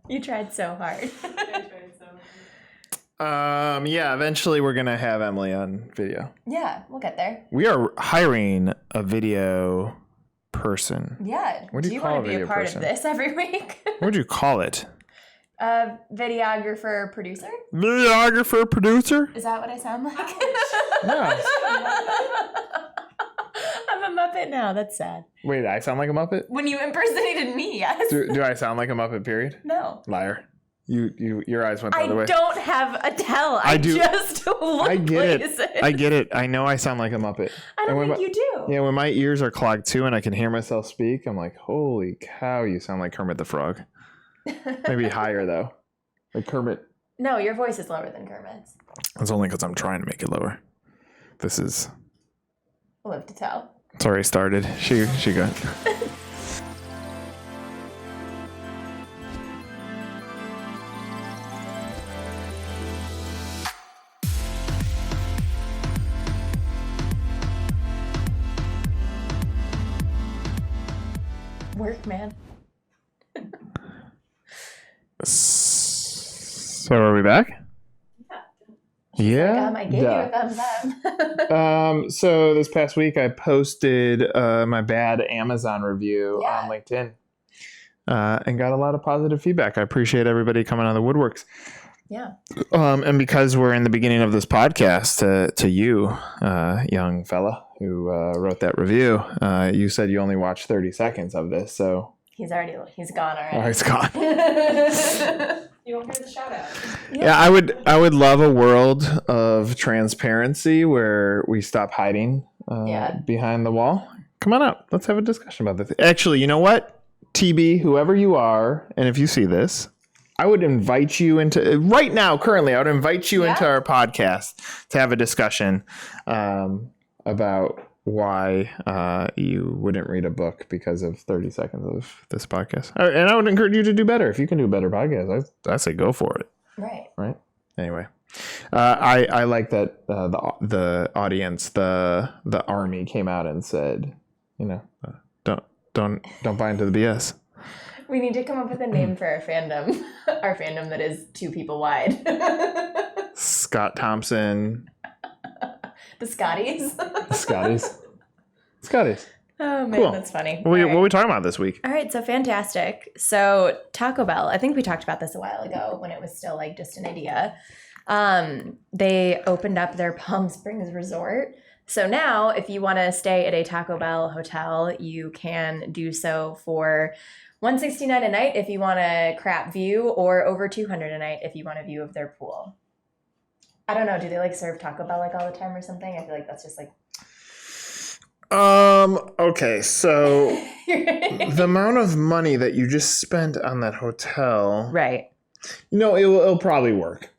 You tried so hard. I tried so hard. Yeah, eventually we're going to have Emily on video. Yeah, we'll get there. We are hiring a video person. Yeah. What do you want call to a be a video part person? of this every week? What would you call it? Videographer, producer? Videographer, producer? Is that what I sound like? Yeah. I'm a Muppet now. That's sad. Wait, I sound like a Muppet? When you impersonated me, yes. Do I sound like a Muppet, period? No. Liar. Your eyes went the other way. I don't have a tell. I do. Just look I get places. it. I get it. I know I sound like a Muppet. I don't think you do. Yeah, when my ears are clogged too and I can hear myself speak, I'm like, holy cow, you sound like Kermit the Frog. Maybe higher, though. Like Kermit. No, your voice is lower than Kermit's. It's only because I'm trying to make it lower. This is... We'll have to tell. It's already started. She got... Work, man. So are we back? Yeah. I gave you a thumbs up. So this past week I posted my bad Amazon review on LinkedIn and got a lot of positive feedback. I appreciate everybody coming on the woodworks. Yeah. And because we're in the beginning of this podcast, to you, young fella who wrote that review, you said you only watched 30 seconds of this, so... He's gone already. Oh, he's gone. You won't hear the shout out. Yeah, I would love a world of transparency where we stop hiding behind the wall. Come on out. Let's have a discussion about this. Actually, you know what? TB, whoever you are, and if you see this, I would invite you into right now, currently, I would invite you into our podcast to have a discussion about why you wouldn't read a book because of 30 seconds of this podcast. And I would encourage you to do better. If you can do a better podcast, I say go for it. Right. Anyway, I like that the audience, the army came out and said, don't buy into the BS. We need to come up with a name for our fandom. Our fandom that is 2 people wide. Scott Thompson. The Scotties. Scotties. Oh, man, cool. That's funny. What are we talking about this week? All right, so fantastic. So Taco Bell, I think we talked about this a while ago when it was still like just an idea. They opened up their Palm Springs resort. So now if you want to stay at a Taco Bell hotel, you can do so for $169 a night if you want a crap view, or over $200 a night if you want a view of their pool. I don't know. Do they like serve Taco Bell like all the time or something? I feel like that's just like... Okay, so the amount of money that you just spent on that hotel... Right. It'll probably work.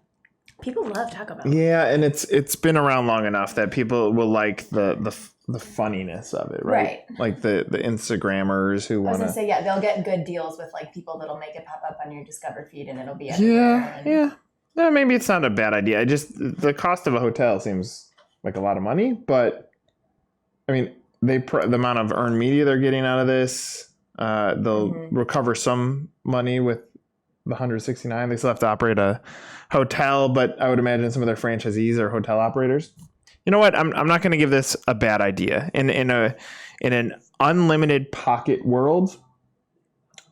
People love Taco Bell. Yeah, and it's been around long enough that people will like the funniness of it, right? Like the Instagrammers who want to... I was going to say, they'll get good deals with like people that'll make it pop up on your Discover feed and it'll be everywhere. Yeah. No, maybe it's not a bad idea. The cost of a hotel seems like a lot of money, but I mean, the amount of earned media they're getting out of this, they'll recover some money with the 169. They still have to operate a hotel, but I would imagine some of their franchisees are hotel operators. You know what? I'm not going to give this a bad idea. In an unlimited pocket world,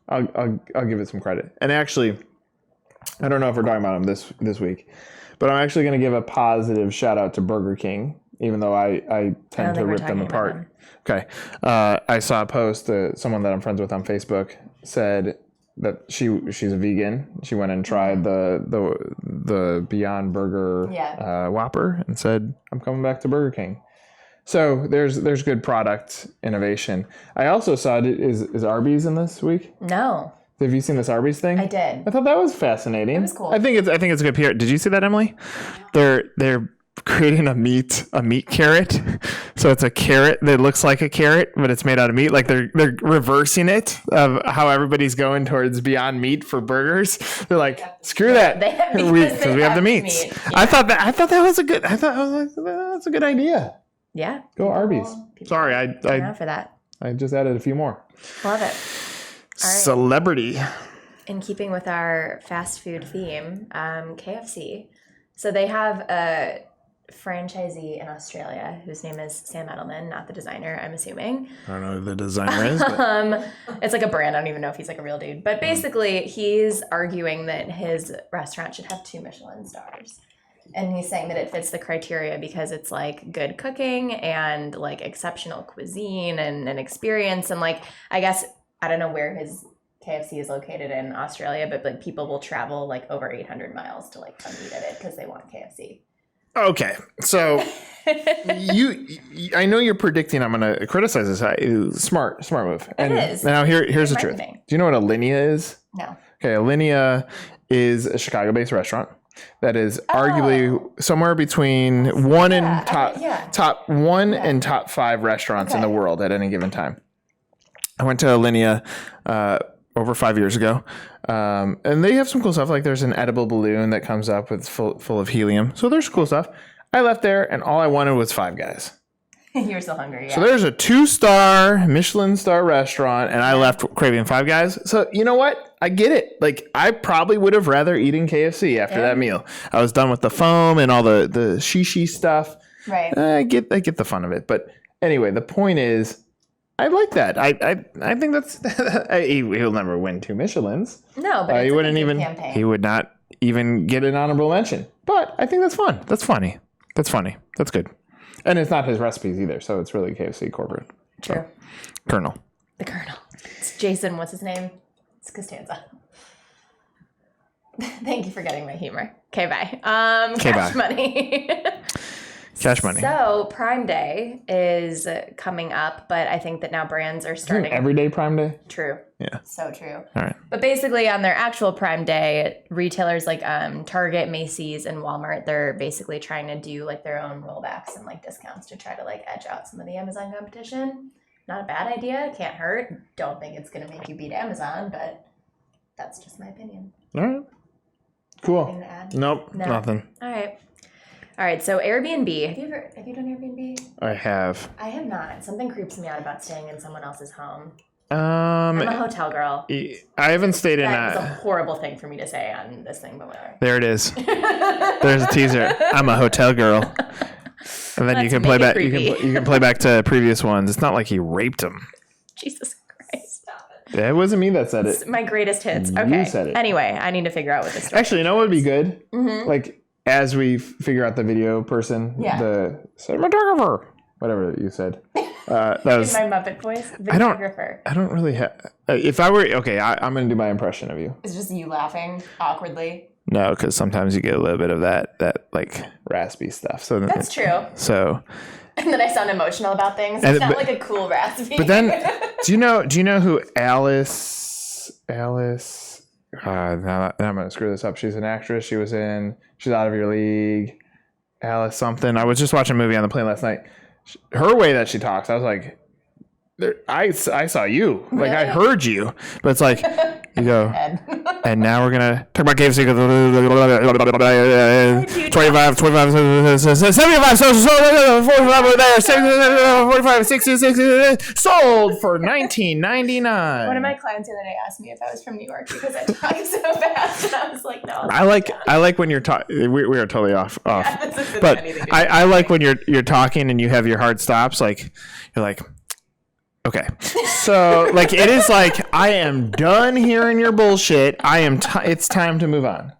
I'll give it some credit. And actually, I don't know if we're talking about them this week, but I'm actually going to give a positive shout out to Burger King, even though I tend to rip them apart. Okay. I saw a post, someone that I'm friends with on Facebook said that she's a vegan. She went and tried the Beyond Burger Whopper and said, I'm coming back to Burger King. So there's good product innovation. I also saw, is Arby's in this week? No. Have you seen this Arby's thing? I did. I thought that was fascinating. It was cool. I think it's a good PR. Did you see that, Emily? They're creating a meat carrot. So it's a carrot that looks like a carrot, but it's made out of meat. Like they're reversing it of how everybody's going towards Beyond Meat for burgers. They're like, screw that. Because we have the meats. Meat. Yeah. I thought that was that's a good idea. Yeah. Go Arby's. Sorry, I for that. I just added a few more. Love it. All right. Celebrity. in keeping with our fast food theme, KFC. So they have a franchisee in Australia whose name is Sam Edelman, not the designer, I'm assuming. I don't know who the designer is. But... It's like a brand. I don't even know if he's like a real dude. But basically, he's arguing that his restaurant should have 2 Michelin stars. And he's saying that it fits the criteria because it's like good cooking and like exceptional cuisine and an experience. And like, I guess, I don't know where his KFC is located in Australia, but like people will travel like over 800 miles to like come eat at it because they want KFC. Okay, so I know you're predicting I'm going to criticize this. Smart move. And it is. Now here's the marketing. truth. Do you know what Alinea is? No. Okay, Alinea is a Chicago-based restaurant that is arguably somewhere between top 1 and top 5 restaurants in the world at any given time. I went to Alinea over 5 years ago. And they have some cool stuff. Like there's an edible balloon that comes up with full of helium. So there's cool stuff. I left there and all I wanted was Five Guys. You were so hungry. Yeah. So there's a 2-star Michelin star restaurant and I left craving Five Guys. So you know what? I get it. Like I probably would have rather eaten KFC after that meal. I was done with the foam and all the shishi stuff. Right. I get the fun of it. But anyway, the point is, I like that. I think that's he'll never win 2 Michelins. No, but he wouldn't even. campaign. He would not even get an honorable mention. But I think that's fun. That's funny. That's funny. That's good. And it's not his recipes either, so it's really KFC corporate. True. So, Colonel. The Colonel. It's Jason. What's his name? It's Costanza. Thank you for getting my humor. Okay, bye. Cash money. Cash money. So Prime Day is coming up, but I think that now brands are starting. Everyday Prime Day? True. Yeah. So true. All right. But basically on their actual Prime Day, retailers like Target, Macy's, and Walmart, they're basically trying to do like their own rollbacks and like discounts to try to like edge out some of the Amazon competition. Not a bad idea. Can't hurt. Don't think it's going to make you beat Amazon, but that's just my opinion. All right. Cool. Anything to add? Nope. No. Nothing. All right. So Airbnb. Have you done Airbnb? I have. I have not. Something creeps me out about staying in someone else's home. I'm a hotel girl. I haven't stayed in That is a horrible thing for me to say on this thing, but whatever. There it is. There's a teaser. I'm a hotel girl. And then you can play back. You can play back to previous ones. It's not like he raped him. Jesus Christ! Stop it. Yeah, it wasn't me that said it. It's my greatest hits. You Okay. said it. Anyway, I need to figure out what this story Actually, you know what would be good? Mm-hmm. Like as we figure out the video person, the cinematographer, whatever you said. That was in my Muppet voice. I Videographer. don't really have. If I were okay, I'm gonna do my impression of you. It's just you laughing awkwardly. No, because sometimes you get a little bit of that like raspy stuff. So That's true. So. And then I sound emotional about things. It's not like a cool raspy. But then, do you know who Alice? Now I'm gonna screw this up. She's an actress. She's Out of Your League. Alice something. I was just watching a movie on the plane last night. Her way that she talks, I was like, I saw you. Like I heard you. But it's like you go. And now we're gonna talk about KFC. 25, 75, so 45 over there, 45, 60, sold for $19.99. One of my clients the other day asked me if I was from New York because I talk so fast. And I was like, no. I like when you're talking. We are totally off. Yeah, but I like when you're talking and you have your hard stops. Like you're like. Okay, so like it is like I am done hearing your bullshit. It's time to move on.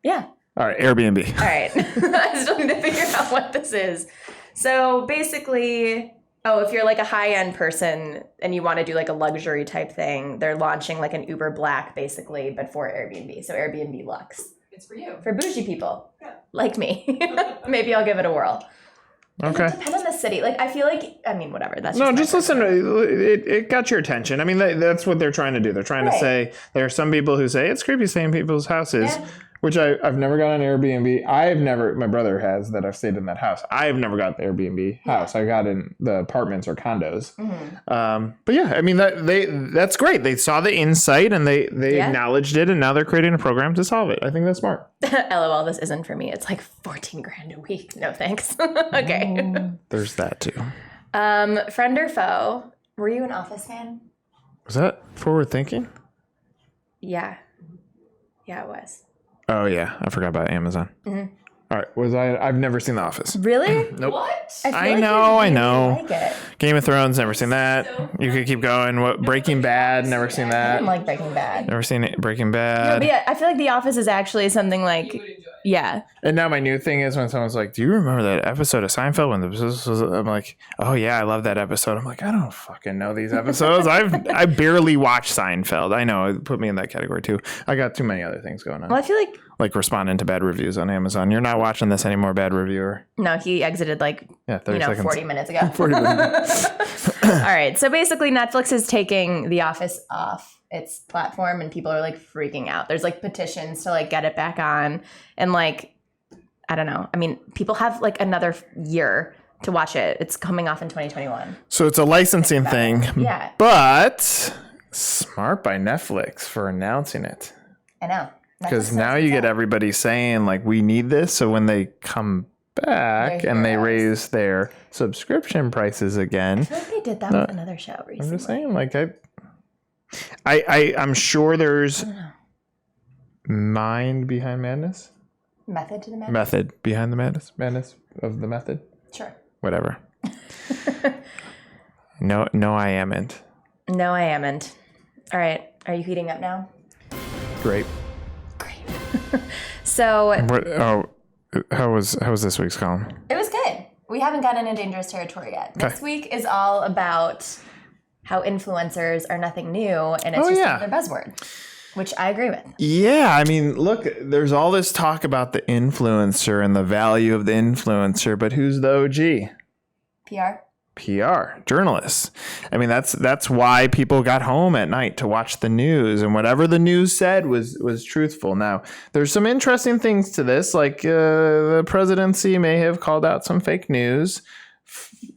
Yeah. All right, Airbnb. All right. I still need to figure out what this is. So basically, if you're like a high-end person and you want to do like a luxury type thing, they're launching like an Uber Black basically, but for Airbnb. So Airbnb Luxe. It's for you. For bougie people like me. Maybe I'll give it a whirl. Okay. It depends on the city. Like, I feel like, whatever. That's just listen to it. It got your attention. I mean, that's what they're trying to do. They're trying to say there are some people who say it's creepy staying in people's houses, which I've never got an Airbnb. My brother has that I've stayed in that house. I've never got the Airbnb house. I got in the apartments or condos. Mm-hmm. But yeah, I mean, that's great. They saw the insight and they acknowledged it and now they're creating a program to solve it. I think that's smart. LOL, this isn't for me. It's like $14,000 a week. No thanks. Okay. There's that too. Friend or foe? Were you an Office fan? Was that forward thinking? Yeah. Yeah, it was. Oh yeah, I forgot about Amazon. Mhm. All right, I've never seen The Office. Really? Nope. What? feel I like you'd know. really like it. Game of Thrones, never seen that. So You could keep going. What Breaking Bad, never seen I that. didn't like Breaking Bad. Never seen it, Breaking No, Bad. but yeah, I feel like The Office is actually something like, you would enjoy it. yeah. And now my new thing is when someone's like, "Do you remember that episode of Seinfeld?" When this was, I'm like, "Oh yeah, I love that episode." I'm like, I don't fucking know these episodes. I barely watch Seinfeld. I know, put me in that category too. I got too many other things going on, Well, I feel like responding to bad reviews on Amazon. You're not watching this anymore, bad reviewer. no, he exited like 30 seconds. 40 minutes ago. 40 minutes. All right. So basically, Netflix is taking The Office off its platform, and people are like freaking out. There's like petitions to like get it back on, and like I don't know. I mean, people have like another year to watch it. It's coming off in 2021. So it's a licensing thing. Yeah, But smart by Netflix for announcing it. I know. Because now you get everybody saying like we need this. So when they come back They're and they heroes. raise their subscription prices again, I feel like they did that with another show recently. I'm just saying like I'm sure there's I don't know. mind behind madness. Method to the madness. Method behind the madness of the method. Sure. Whatever. No, I amn't. No, I amn't. All right. Are you heating up now? Great. Great. So What? Oh, how was this week's column? it was good. We haven't gotten into dangerous territory yet. Okay. This week is all about how influencers are nothing new, and it's Oh, just yeah. another buzzword, which I agree with. Yeah, I mean, look, there's all this talk about the influencer and the value of the influencer, but who's the OG? PR. PR, journalists. I mean, that's why people got home at night to watch the news, and whatever the news said was truthful. Now, there's some interesting things to this, like the presidency may have called out some fake news,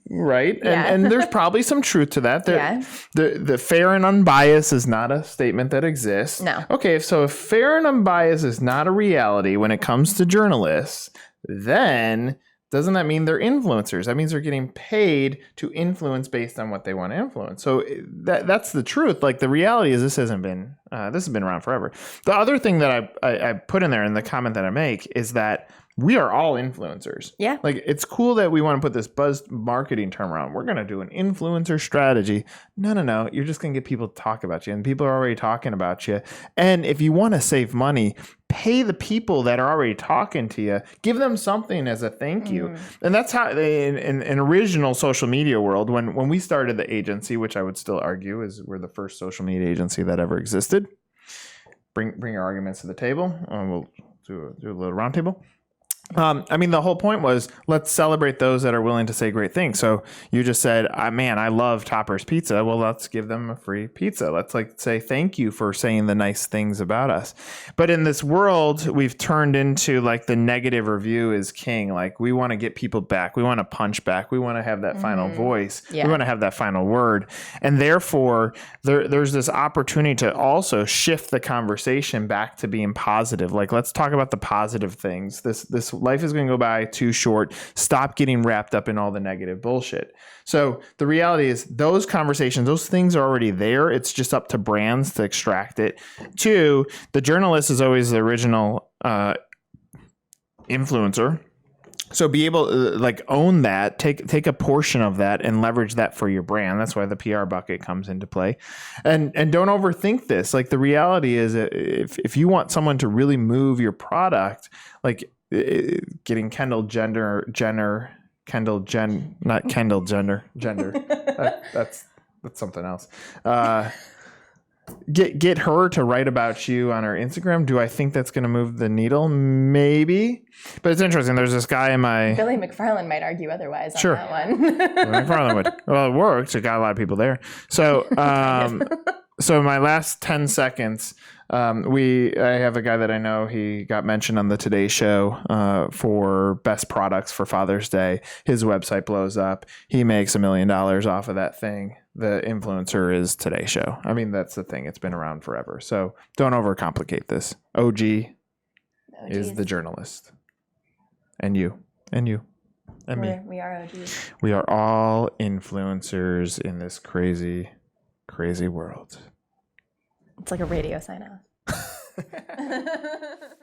right? Yeah. And there's probably some truth to that. Yeah. The fair and unbiased is not a statement that exists. No. Okay, so if fair and unbiased is not a reality when it comes to journalists, then doesn't that mean they're influencers? That means they're getting paid to influence based on what they want to influence. So that's the truth. Like the reality is this has been around forever. The other thing that I put in there in the comment that I make is that we are all influencers. Yeah. Like it's cool that we want to put this buzz marketing term around. We're going to do an influencer strategy. No. You're just going to get people to talk about you, and people are already talking about you. And if you want to save money, pay the people that are already talking to you. Give them something as a thank you. And that's how in an original social media world, when we started the agency, which I would still argue is we're the first social media agency that ever existed. Bring your arguments to the table. We'll do a little round table. I mean, the whole point was let's celebrate those that are willing to say great things. So you just said, man, I love Topper's Pizza. Well, let's give them a free pizza. Let's say thank you for saying the nice things about us. But in this world, we've turned into like the negative review is king. Like we want to get people back. We want to punch back. We want to have that final voice. Yeah. We want to have that final word. And therefore, there's this opportunity to also shift the conversation back to being positive. Like, let's talk about the positive things. This life is going to go by too short. Stop getting wrapped up in all the negative bullshit. So the reality is those conversations, those things are already there. It's just up to brands to extract it. Two, the journalist is always the original influencer. So be able to own that, take a portion of that and leverage that for your brand. That's why the PR bucket comes into play. And don't overthink this. Like the reality is if you want someone to really move your product, like getting Kendall Jenner, that's something else. Get her to write about you on her Instagram. Do I think that's going to move the needle? Maybe. But it's interesting. There's this guy in my... Billy McFarland might argue otherwise Sure. on that one. McFarland would. Well, it works. It got a lot of people there. So, so my last 10 seconds, I have a guy that I know. He got mentioned on the Today Show for best products for Father's Day. His website blows up. He makes $1 million off of that thing. The influencer is Today Show. I mean, that's the thing. It's been around forever. So don't overcomplicate this. OG is the journalist. And you. And me. We are OGs. We are all influencers in this crazy, crazy world. It's like a radio sign off. us.